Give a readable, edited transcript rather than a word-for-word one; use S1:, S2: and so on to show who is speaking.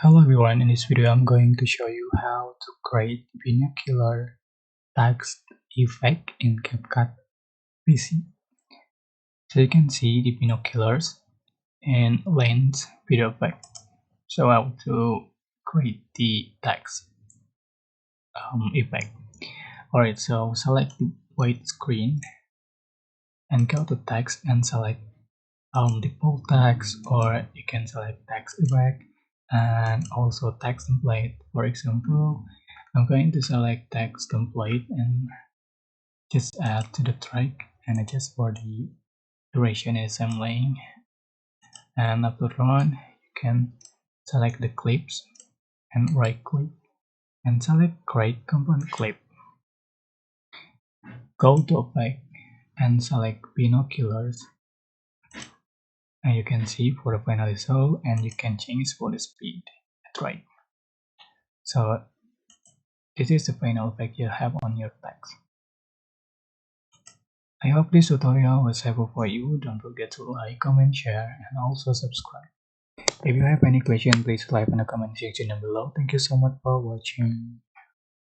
S1: Hello everyone, in this video I'm going to show you how to create binocular text effect in CapCut PC. So you can see the binoculars and lens video effect. So I want to create the text effect. Alright, so select the white screen and go to text and select default text, or you can select text effect and also text template. For example, I'm going to select text template and just add to the track and adjust for the duration as I'm laying. And after run, you can select the clips and right click and select create component clip. Go to effect and select binoculars, and you can see for the final result, and you can change for the speed at right. So this is the final effect you have on your text. I hope this tutorial was helpful for you. Don't forget to like, comment, share, and also subscribe. If you have any question, please leave in the comment section down below. Thank you so much for watching.